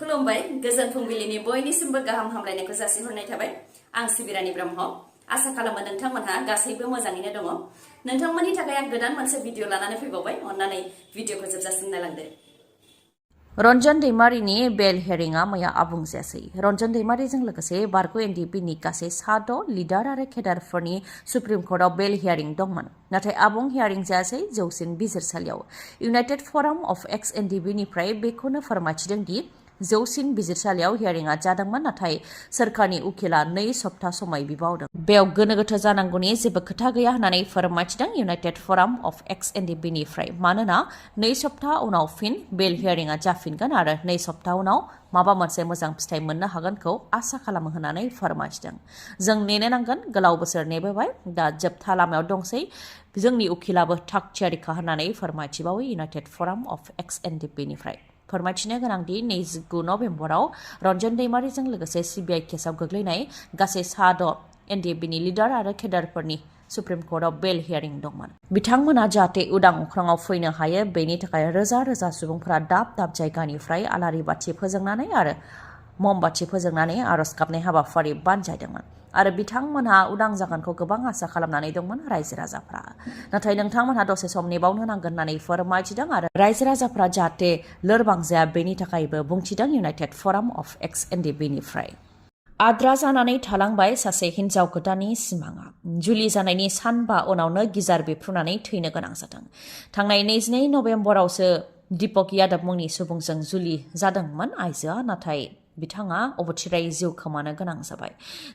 खुलुमबाय गोजोन फुंबिलिनि बयनिसिमबो गाहाम हामलायनायखौ जासिहरनाय थाबाय आं सिबि रानी ब्रह्म आसा खालामो नोंथांमोनहा गासैबो मोजाङैनो दङ नोंथांमोननि थाखाय आं गोदान मोनसे भिडिअ लानानै फैबावबाय अन्नानै भिडिअखौ जोबजासिम नायलांदो रन्जन दैमारिनि बेल हेरिंआ मैया आबुं जायासै रन्जन दैमारिजों लोगोसे बारग' एनडिपिनि गासै 7 लिडार आरो केडारफोरनि सुप्रिम कर्टआव बेल हियारिं दंमोन नाथाय आबुं हियारिं जायासै जौसिन बिजिरसालियाव इउनाइटेड फराम अफ एक्स एनडिपिनिफ्राय बेखौनो फोरमायथिदों दि जौसिन बिजिरसालियाव हियारिंआ जादोंमोन नाथाय सोरखारनि उकिला 2 सप्ता समय बिबावदों बेयाव गोनो गोथो जानांगौनि जेबो खोथा गैया होननानै फोरमायथिदों इउनाइटेड फराम अफ एक्स एनडिपिनिफ्राय मानोना 2 सप्ता उनाव फिन बेल हियारिंआ जाफिनगोन आरो 2 सप्ता उनाव माबा मोनसे मोजां फिथाइ मोननो हागोनखौ आसा खालामो होननानै फोरमायथिदों जों नेनो नांगोन गोलाव बोसोर नेबोबाय दा जोबथा लामायाव दंसै जोंनि उकिलाबो थाग थियारिखा होननानै फोरमायथिबावो इउनाइटेड फराम अफ एक्स एनडिपिनिफ्राय फोरमायथिनो गोनांदि 29 नभेम्बराव रन्जन दैमारिजों लोगोसे सिबिआइ केसआव गोग्लैनाय गासै 7 एनडिपिनि लिडार आरो केडारफोरनि सुप्रिम कर्टआव बेल हियारिं दंमोन बिथांमोना जाहाथे उदां अख्राङाव फैनो हायो बेनि थाखाय रोजा रोजा सुबुंफोरा दाब दाब जायगानिफ्राय आलारि बाथि फोजोंनानै आरो ममबाथि फोजोंनानै आरज गाबनाय हाबाफारि बानजायदोंमोन आरो बिथांमोनहा उदां जागोनखौ गोबां आसा खालामनानै दंमोन रायजो राजाफ्रा नाथाय नोंथांमोनहा दसे सम नेबावनो नांगोन होननानै फोरमायथिदों आरो रायजो राजाफ्रा जाहाथे लोरबां जाया बेनि थाखायबो बुंथिदों इउनाइटेड फराम अफ एक्स एनडिपिनिफ्राय आद्रा जानानै थालांबाय सासे हिन्जाव गोदाननि सिमाङा जुलि जानायनि सानबा उनावनो गिजार बेफ्रुनानै थैनो गोनां जादों थांनाय 22 नभेम्बरावसो दीपक यादव मुंनि सुबुंजों जुलि जादोंमोन आइजोआ नाथाय बिथाङा अबथिरायै जिउ खोमानो गोनां जाबाय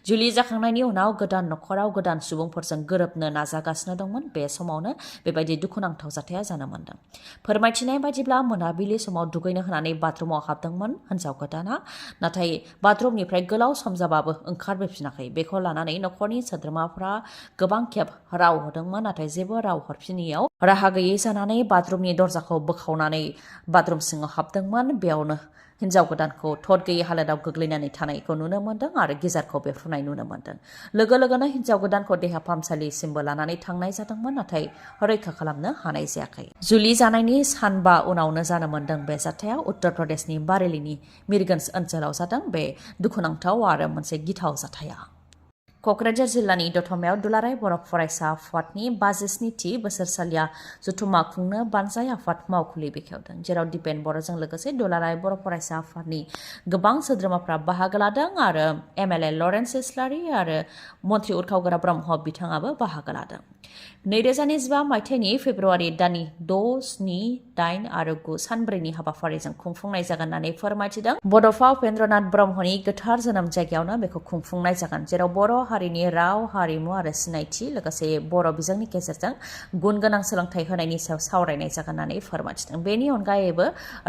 जुलि जाखांनायनि उनाव गोदान नखराव गोदान सुबुंफोरजों गोरोबनो नाजागासिनो दंमोन बे समावनो बेबायदि दुखुनांथाव जाथाया जानो मोन्दों फोरमायथिनाय बायदिब्ला मोनाबिलि समाव दुगैनो होनानै बाथरुमाव हाबदोंमोन हिन्जाव गोदाना नाथाय बाथरुमनिफ्राय गोलाव सम जाबाबो ओंखारबोफिनाखै बेखौ लानानै नखरनि सोद्रोमाफ्रा गोबां खेब राव हरदोंमोन नाथाय जेबो राव हरफिनियाव राहा गैयै जानानै बाथरुमनि दरजाखौ बोखावनानै बाथरुम सिङाव हाबदोंमोन बेयावनो हिन्जाव गोदानखौ थद गैयै हालोदाव गोग्लैनानै थानायखौ नुनो मोन्दों आरो गिजारखौ बेफ्रुनाय नुनो मोन्दों लोगो लोगोनो हिन्जाव गोदानखौ देहा फाहामसालिसिमबो लानानै थांनाय जादोंमोन नाथाय रैखा खालामनो हानाय जायाखै जुलि जानायनि सानबा उनावनो जानो मोन्दों बे जाथाया उत्तर प्रदेशनि बारेलीनि मिरगन्ज ओनसोलाव जादों बे दुखुनांथाव आरो मोनसे गिथाव जाथाया क'क्राझार जिल्लानि दतमायाव दुलाराय बर' फरायसा आफादनि 52थि बोसोरसालिया जथुम्मा खुंनो बानजाय आफाद मावखुलि बेखेवदों जेराव दिपेन बर'जों लोगोसे दुलाराय बर' फरायसा आफादनि गोबां सोद्रोमाफ्रा बाहागो लादों आरो एमएलए लरेन्स इस्लारि आरो मन्त्रि उरखावगोरा ब्रह्म बिथाङाबो बाहागो लादों 2025 मायथाइनि फेब्रुवारि दाननि 6, 7, 8 आरो 9 सानब्रैनि हाबाफारिजों खुंफुंनाय जागोन होननानै फोरमायथिदों बड'फा उपेन्द्रनाथ ब्रह्मनि गोथार जोनोम जायगायावनो बेखौ खुंफुंनाय जागोन जेराव बर' हारिनि राव हारिमु आरो सिनायथि लोगोसे बर' बिजोंनि गेजेरजों गुन गोनां सोलोंथाइ होनायनि सायाव सावरायनाय जागोन होननानै फोरमायथिदों बेनि अनगायैबो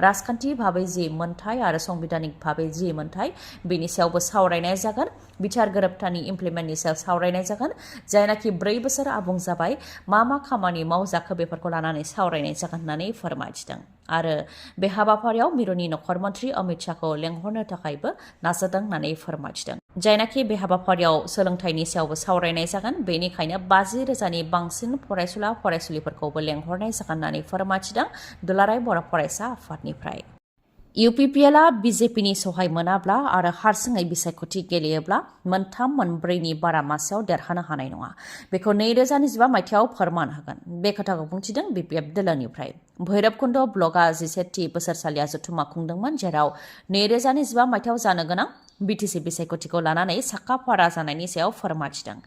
राजखान्थि भाबै जि मोनथाय आरो संबिधानिक भाबै जि मोनथाय बेनि सायावबो सावरायनाय जागोन बिचार गोरोबथानि इमप्लिमेन्टनि सायाव सावरायनाय जागोन जायनाखि 4 बोसोर आबुं जाबाय मा खामानि मावजाखो बेफोरखौ लानानै सावरायनाय जागोन होननानै फोरमायथिदों आरो बे हाबाफारियाव मिरुनि नखर मन्त्रि अमित शाहखौ लेंहरनो थाखायबो नाजादों होननानै फोरमायथिदों जायनाखि बे हाबाफारियाव सोलोंथाइनि सायावबो सावरायनाय जागोन बेनिखायनो 50,000नि बांसिन फरायसुला फरायसुलिफोरखौबो लेंहरनाय जागोन होननानै फोरमायथिदों दुलाराय बर' फरायसा आफादनिफ्राय UPPLआ बिजेपिनि सहाय मोनाब्ला आरो हारसिङै बिसायख'थि गेलेयोब्ला 3-4नि बारा मासियाव देरहानो हानाय नङा बेखौ 2025 मायथाइयाव फोरमान होगोन बे खोथाखौ बुंथिदों BPF दोलोनिफ्राय भैरबकुन्द ब्लकआ 17थि बोसोरसालिया जथुम्मा खुंदोंमन जेराव 2025 मायथाइयाव जानो गोनां BTC बिसायख'थिखौ लानानै साखाफारा जानायनि सायाव फोरमायथिदों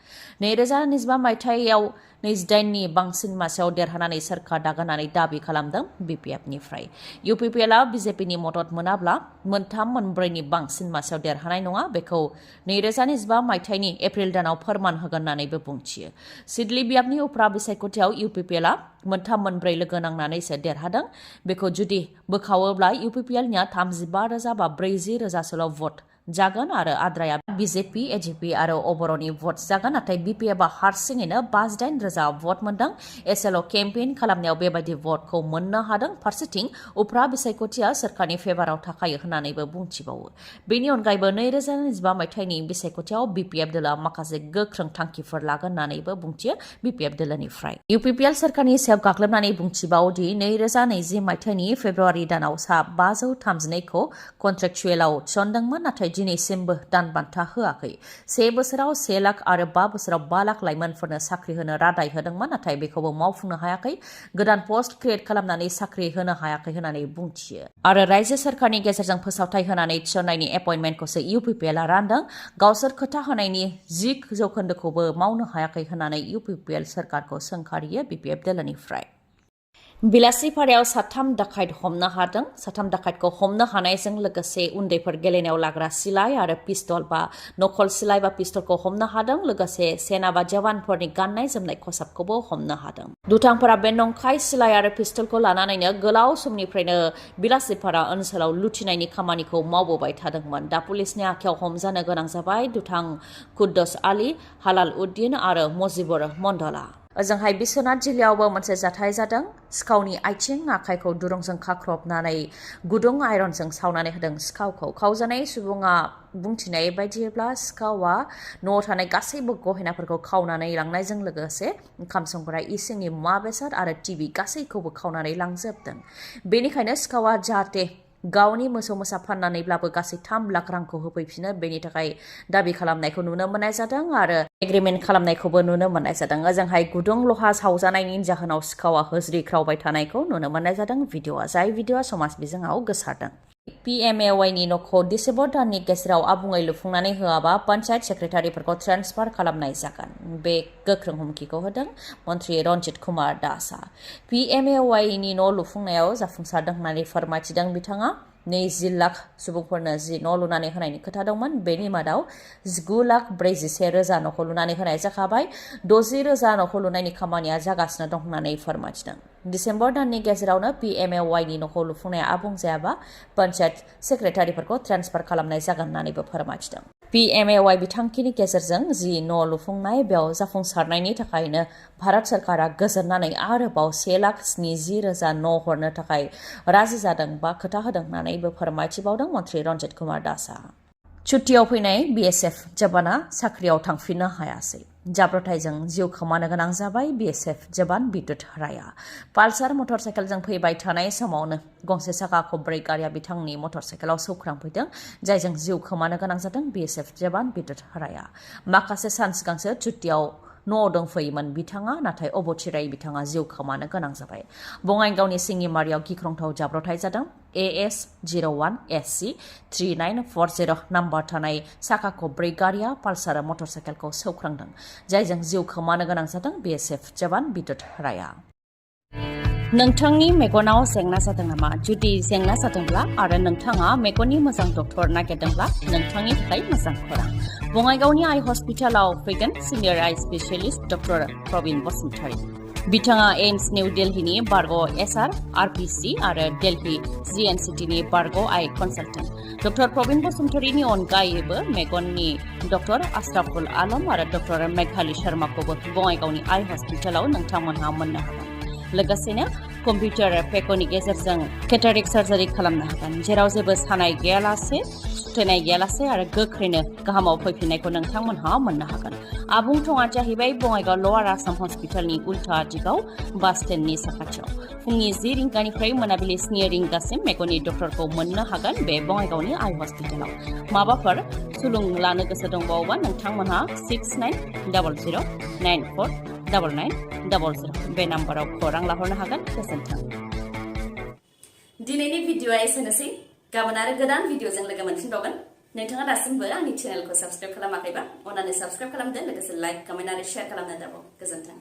2025 मायथाइयाव 28नि बांसिन मासियाव देरहानानै सोरखार दागोन होननानै दाबि खालामदों BPFनिफ्राय UPPLआ बिजेपिनि मदद मोनाब्ला 3-4नि बांसिन मासियाव देरहानाय नङा बेखौ 2025 मायथाइनि एप्रिल दानाव फोरमान होगोन होननानैबो बुंथियो सिडली बियाबनि उफ्रा बिसायख'थियाव UPPLआ 3-4 लोगो नांनानैसो देरहादों बेखौ जुदि बोखावोब्ला UPPLनिया 35,000 बा 40,000सोल' भट जागोन आरो आद्राया बिजेपि एजिपि आरो अबर'नि भट जागोन नाथाय बिपिएफआ हारसिङैनो 59,000 भट मोनदों एसेल' केम्पेइन खालामनायाव बेबायदि भटखौ मोननो हादों फारसेथिं उफ्रा बिसायख'थिया सोरखारनि फेभाराव थाखायो होननानैबो बुंथिबावो बेनि अनगायैबो 2025 मायथाइनि बिसायख'थियाव बिपिएफ दोला माखासे गोख्रों थांखिफोर लागोन होननानैबो बुंथियो बिपिएफ दोलोनिफ्राय UPPL सोरखारनि सायाव गाग्लोबनानै बुंथिबावदि 2020 मायथाइनि फेब्रुवारि दानाव सा 532 खौ कन्ट्रेक्चुएलाव थिसनदोंमोन नाथाय दिनैसिमबो दान बान्था होआखै 1 बोसोराव 1 लाख आरो 5 बोसोराव 5 लाख लाइमोनफोरनो साख्रि होनो रादाय होदोंमोन नाथाय बेखौबो मावफुंनो हायाखै गोदान पोस्ट क्रिएट खालामनानै साख्रि होनो हायाखै होननानै बुंथियो आरो रायजो सोरखारनि गेजेरजों फोसावथाय होनानै थिसननायनि एपइन्टमेन्टखौसो UPPLआ रानदों गावसोर खोथा होनायनि 10% मावनो हायाखै होननानै UPPL सोरखारखौ सोंखारियो BPF दोलोनिफ्राय बिलासिपारायाव 3 दाखायत हमनो हादों 3 दाखायतखौ हमनो हानायजों लोगोसे उन्दैफोर गेलेनायाव लाग्रा सिलाइ आरो पिस्तल बा नखल सिलाइ बा पिस्तलखौ हमनो हादों लोगोसे सेना बा जवानफोरनि गाननाय जोमनाय खसाबखौबो हमनो हादों दुथांफोरा बे नंखाय सिलाइ आरो पिस्तलखौ लानानैनो गोलाव समनिफ्रायनो बिलासिपारा ओनसोलाव लुथिनायनि खामानिखौ मावबोबाय थादोंमोन दा पुलिसनि आखायाव हमजानो गोनां जाबाय दुथां कुद्दुस आली हालाल उद्दिन आरो मजिबुर मण्डला ओजोंहाय बिश्वनाथ जिल्लायावबो मोनसे जाथाय जादों सिखावनि आथिं आखाइखौ दुरुंजों खाख्रबनानै गुदुं आयरनजों सावनानै होदों सिखावखौ खावजानाय सुबुङा बुंथिनाय बायदिब्ला सिखावा न'आव थानाय गासैबो गहेनाफोरखौ खावनानै लांनायजों लोगोसे ओंखाम संग्रा इसिंनि मुवा बेसाद आरो टिभि गासैखौबो खावनानै लांजोबदों बेनिखायनो सिखावा जाहाथे गावनि मोसौ मोसा फाननानैब्लाबो गासै 3 लाख रांखौ होफैफिनो बेनि थाखाय दाबि खालामनायखौ नुनो मोननाय जादों आरो एग्रिमेन्ट खालामनायखौबो नुनो मोननाय जादों ओजोंहाय गुदुं लहा सावजानायनि जाहोनाव सिखावा होज्रिख्रावबाय थानायखौ नुनो मोननाय जादों भिडिअआ जाय भिडिअआ समाज बिजोङाव गोसारदों PMAY न'खौ डिसेम्बर दाननि गेजेराव आबुङै लुफुंनानै होआबा पन्चायत सेक्रेटारिफोरखौ ट्रेन्सफार खालामनाय जागोन बे गोख्रों हुमखिखौ होदों मन्त्रि रन्जित कुमार दासआ PMAY न' लुफुंनायाव जाफुंसारदों होननानै फोरमायथिदों बिथाङा 20 लाख सुबुंफोरनो न' लुनानै होनायनि खोथा दंमोन बेनि मादाव 19,41,000 न'खौ लुनानै होनाय जाखाबाय 60,000 न'खौ लुनायनि खामानिया जागासिनो दं होननानै फोरमायथिदों डिसेम्बर दाननि गेजेरावनो PMAY न'खौ लुफुंनाया आबुं जायाबा पन्चायत सेक्रेटारिफोरखौ ट्रेन्सफार खालामनाय जागोन होननानैबो फोरमायथिदों PMAY बिथांखिनि गेजेरजों जि न' लुफुंनाय बेयाव जाफुंसारनायनि थाखायनो भारत सरकारा गोजोननानै आरोबाव 1,70,000 न' हरनो थाखाय राजि जादों बा खोथा होदों होननानैबो फोरमायथिबावदों मन्त्रि रन्जित कुमार दासआ छुट्टियाव फैनाय BSF जवाना साख्रियाव थांफिननो हायासै जाब्रबथायजों जिउ खोमानो गोनां जाबाय BSF जवान बिद्युत राया पालसार मटर साइकेलजों फैबाय थानाय समावनो गंसे साखा खब्रै गारिया बिथांनि मटर साइकेलाव सौख्रांफैदों जायजों जिउ खोमानो गोनां जादों BSF जवान बिद्युत राया माखासे सान सिगांसो छुट्टियाव न'आव दंफैयोमोन बिथाङा नाथाय अबथिरायै बिथाङा जिउ खोमानो गोनां जाबाय बङाइगावनि सिंगिमारियाव गिख्रंथाव जाब्रबथाय जादों AS01SC 3940 नाम्बार थानाय साखा खब्रै गारिया पालसार मटर साइकेलखौ सौख्रांदों जायजों जिउ खोमानो गोनां जादों BSF जवान बिद्युत राया नोंथांनि मेगनाव जेंना जादों नामा जुदि जेंना जादोंब्ला आरो नोंथाङा मेगननि मोजां डक्टर नागिरदोंब्ला नोंथांनि थाखाय मोजां खौरां बङाइगावनि आइ हस्पिटालाव फैगोन सिनियर आइ स्पेशलिस्ट डक्टर प्रबिन बसुमतारी बिथाङा एम्स निउ दिल्लीनि बारग' SR RPC आरो दिल्ली GNCTनि बारग' आइ कनसालटेन्ट डक्टर प्रबिन बसुमतारीनि अनगायैबो मेगननि डक्टर आशराफुल आलम आरो डक्टर मेघाली शर्माखौबो बङाइगावनि आइ हस्पिटालाव नोंथांमोनहा मोननो हागोन लोगोसेनो कम्पिउटार पेकनि गेजेरजों केटारेक्ट सार्जारि खालामनो हागोन जेराव जेबो सानाय गैयालासे सुथेनाय गैयालासे आरो गोख्रैनो गाहामाव फैफिननायखौ नोंथांमोनहा मोननो हागोन आबुं थङा जाहैबाय बङाइगाव लवार आसाम हस्पिटालनि उल्था दिगाव बास स्टेन्डनि साखाथियाव फुंनि 10 रिंगानिफ्राय मोनाबिलि 7 रिंगासिम मेगननि डक्टरखौ मोननो हागोन बे बङाइगावनि आइ हस्पिटालाव माबाफोर सुलुं लानो गोसो दंबावोबा नोंथांमोनहा 6900949900 बे नाम्बाराव खौरां लाहरनो हागोन गोजोन्थों दिनैनि भिडिअआ एसेनोसै गाबोन आरो गोदान भिडिअजों लोगो मोनफिनबावगोन नोंथाङा दासिमबो आंनि चेनेलखौ साबस्क्राइब खालामाखैबा अन्नानै साबस्क्राइब खालामदो लोगोसे लाइक कमेन्ट आरो शेयार खालामनो दाबाव गोजोन्थों